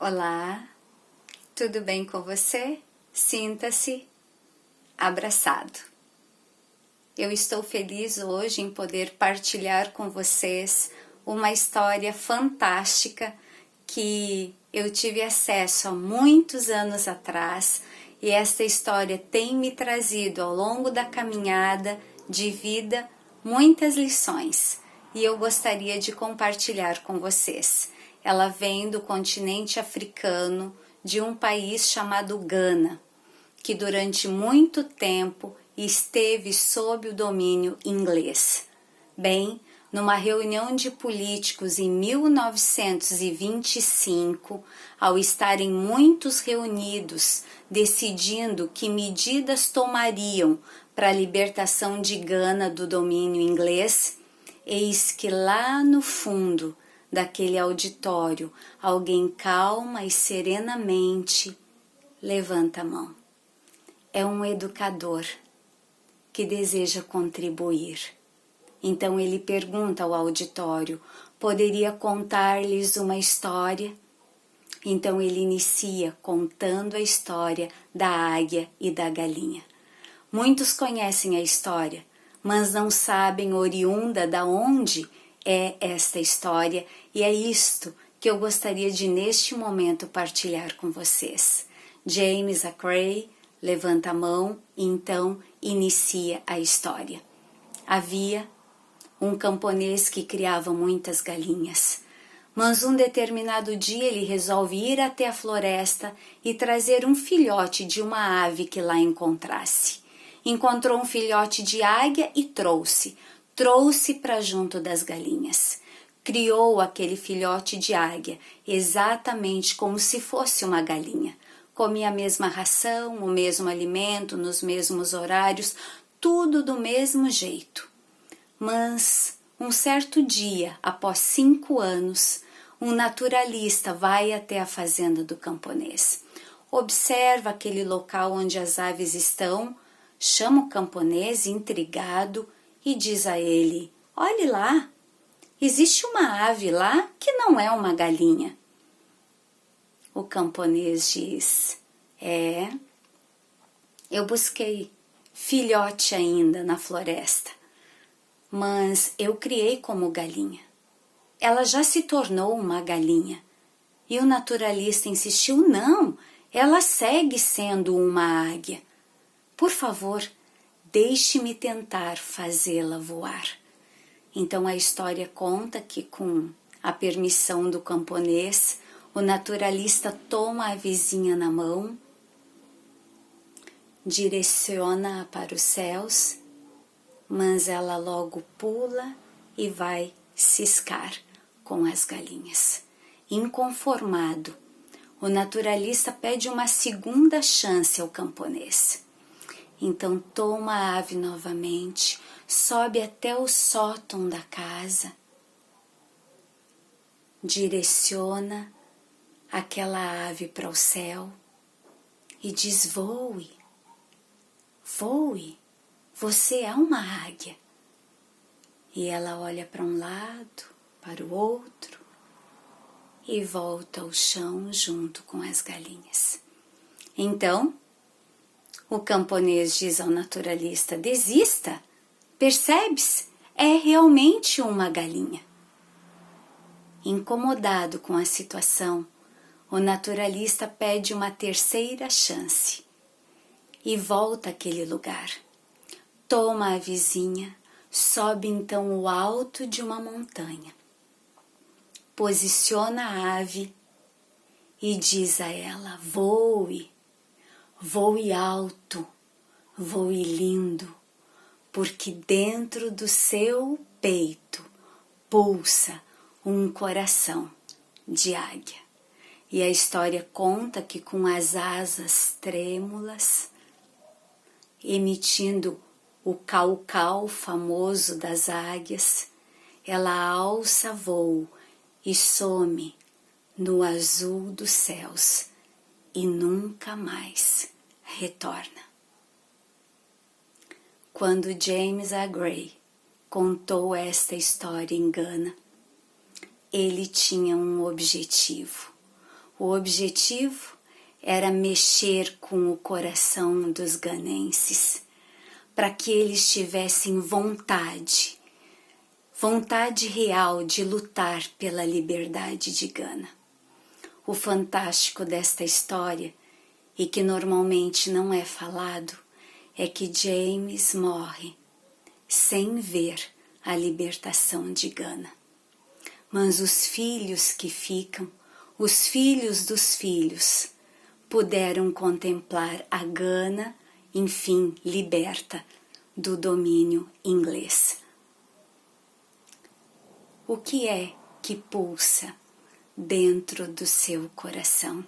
Olá, tudo bem com você? Sinta-se abraçado. Eu estou feliz hoje em poder partilhar com vocês uma história fantástica que eu tive acesso há muitos anos atrás e esta história tem me trazido ao longo da caminhada de vida muitas lições e eu gostaria de compartilhar com vocês. Ela vem do continente africano, de um país chamado Gana, que durante muito tempo esteve sob o domínio inglês. Bem, numa reunião de políticos em 1925, ao estarem muitos reunidos decidindo que medidas tomariam para a libertação de Gana do domínio inglês, eis que lá no fundo daquele auditório, alguém calma e serenamente levanta a mão. É um educador que deseja contribuir. Então ele pergunta ao auditório, poderia contar-lhes uma história? Então ele inicia contando a história da águia e da galinha. Muitos conhecem a história, mas não sabem oriunda da onde é esta história e é isto que eu gostaria de neste momento partilhar com vocês. James Aggrey levanta a mão e então inicia a história. Havia um camponês que criava muitas galinhas, mas um determinado dia ele resolve ir até a floresta e trazer um filhote de uma ave que lá encontrasse. Encontrou um filhote de águia e trouxe para junto das galinhas. Criou aquele filhote de águia exatamente como se fosse uma galinha. Comia a mesma ração, o mesmo alimento, nos mesmos horários, tudo do mesmo jeito. Mas, um certo dia, após 5 anos, um naturalista vai até a fazenda do camponês. Observa aquele local onde as aves estão, chama o camponês intrigado e diz a ele, olhe lá, existe uma ave lá que não é uma galinha. O camponês diz, eu busquei filhote ainda na floresta, mas eu criei como galinha. Ela já se tornou uma galinha. E o naturalista insistiu, não, ela segue sendo uma águia. Por favor, deixe-me tentar fazê-la voar. Então a história conta que com a permissão do camponês, o naturalista toma a avezinha na mão, direciona-a para os céus, mas ela logo pula e vai ciscar com as galinhas. Inconformado, o naturalista pede uma segunda chance ao camponês. Então toma a ave novamente, sobe até o sótão da casa, direciona aquela ave para o céu e diz, voe, voe, você é uma águia. E ela olha para um lado, para o outro e volta ao chão junto com as galinhas. Então, o camponês diz ao naturalista, desista, percebes? É realmente uma galinha. Incomodado com a situação, o naturalista pede uma terceira chance e volta àquele lugar. Toma a vizinha, sobe então o alto de uma montanha, posiciona a ave e diz a ela, voe, voe alto, voe lindo, porque dentro do seu peito pulsa um coração de águia. E a história conta que com as asas trêmulas, emitindo o cau-cau famoso das águias, ela alça voo e some no azul dos céus e nunca mais retorna. Quando James Aggrey contou esta história em Gana, ele tinha um objetivo. O objetivo era mexer com o coração dos ganenses, para que eles tivessem vontade real de lutar pela liberdade de Gana. O fantástico desta história, e que normalmente não é falado, é que James morre sem ver a libertação de Gana. Mas os filhos que ficam, os filhos dos filhos, puderam contemplar a Gana, enfim, liberta do domínio inglês. O que é que pulsa dentro do seu coração?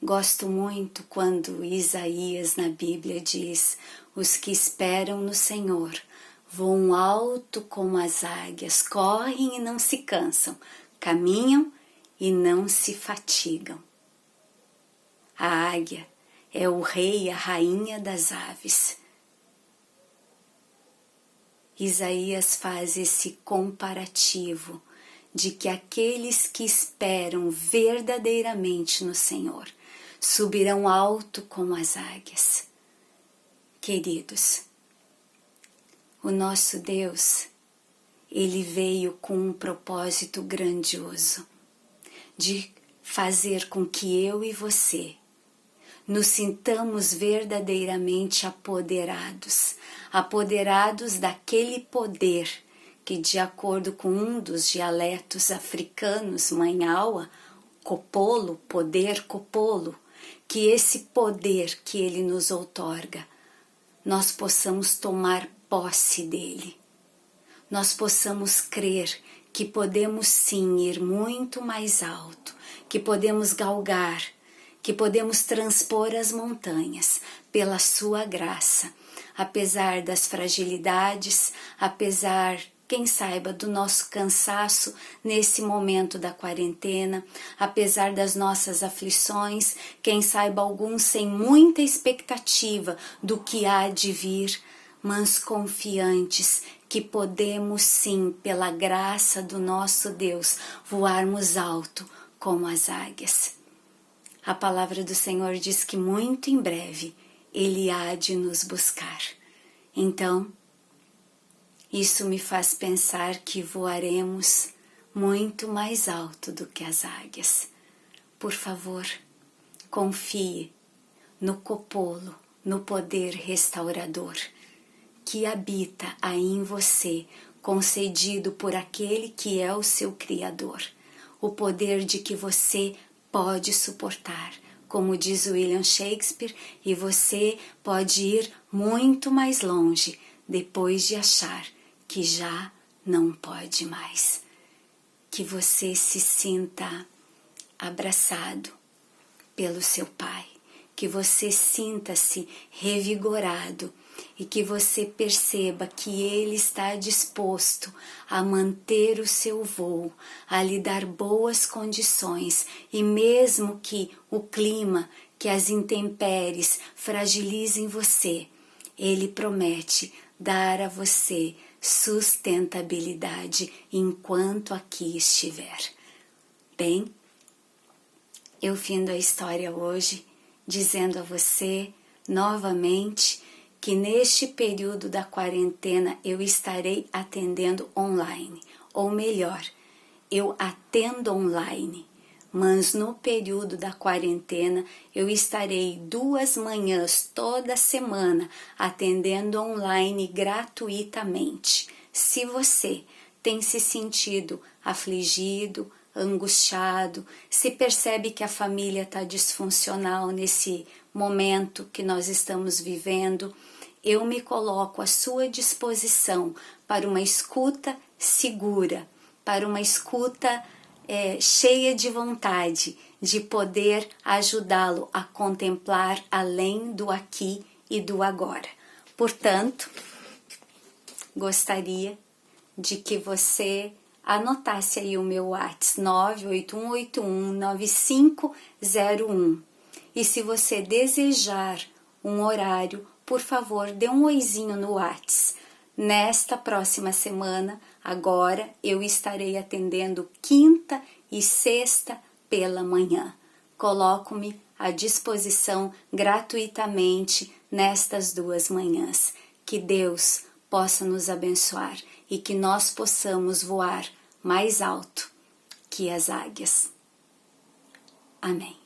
Gosto muito quando Isaías na Bíblia diz: os que esperam no Senhor voam alto como as águias, correm e não se cansam, caminham e não se fatigam. A águia é o rei e a rainha das aves. Isaías faz esse comparativo de que aqueles que esperam verdadeiramente no Senhor subirão alto como as águias. Queridos, o nosso Deus, Ele veio com um propósito grandioso de fazer com que eu e você nos sintamos verdadeiramente apoderados daquele poder que, de acordo com um dos dialetos africanos, Manhawa, Copolo, poder Copolo, que esse poder que ele nos outorga, nós possamos tomar posse dele. Nós possamos crer que podemos sim ir muito mais alto, que podemos galgar, que podemos transpor as montanhas pela sua graça, apesar das fragilidades, apesar, quem saiba, do nosso cansaço nesse momento da quarentena, apesar das nossas aflições, quem saiba alguns sem muita expectativa do que há de vir, mas confiantes que podemos sim, pela graça do nosso Deus, voarmos alto como as águias. A palavra do Senhor diz que muito em breve Ele há de nos buscar. Então, isso me faz pensar que voaremos muito mais alto do que as águias. Por favor, confie no Copolo, no poder restaurador que habita aí em você, concedido por aquele que é o seu Criador. O poder de que você pode suportar, como diz William Shakespeare, e você pode ir muito mais longe depois de achar que já não pode mais. Que você se sinta abraçado pelo seu Pai, que você sinta-se revigorado e que você perceba que Ele está disposto a manter o seu voo, a lhe dar boas condições, e mesmo que o clima, que as intempéries fragilizem você, Ele promete dar a você sustentabilidade enquanto aqui estiver. Bem, eu findo a história hoje dizendo a você novamente que neste período da quarentena eu estarei atendendo online, ou melhor, eu atendo online, mas no período da quarentena eu estarei 2 manhãs toda semana atendendo online gratuitamente. Se você tem se sentido afligido, angustiado, se percebe que a família está disfuncional nesse momento que nós estamos vivendo, eu me coloco à sua disposição para uma escuta segura, para uma escuta cheia de vontade de poder ajudá-lo a contemplar além do aqui e do agora. Portanto, gostaria de que você anotasse aí o meu WhatsApp 981819501. E se você desejar um horário, por favor, dê um oizinho no WhatsApp. Nesta próxima semana, agora, eu estarei atendendo quinta e sexta pela manhã. Coloco-me à disposição gratuitamente nestas 2 manhãs. Que Deus possa nos abençoar e que nós possamos voar mais alto que as águias. Amém.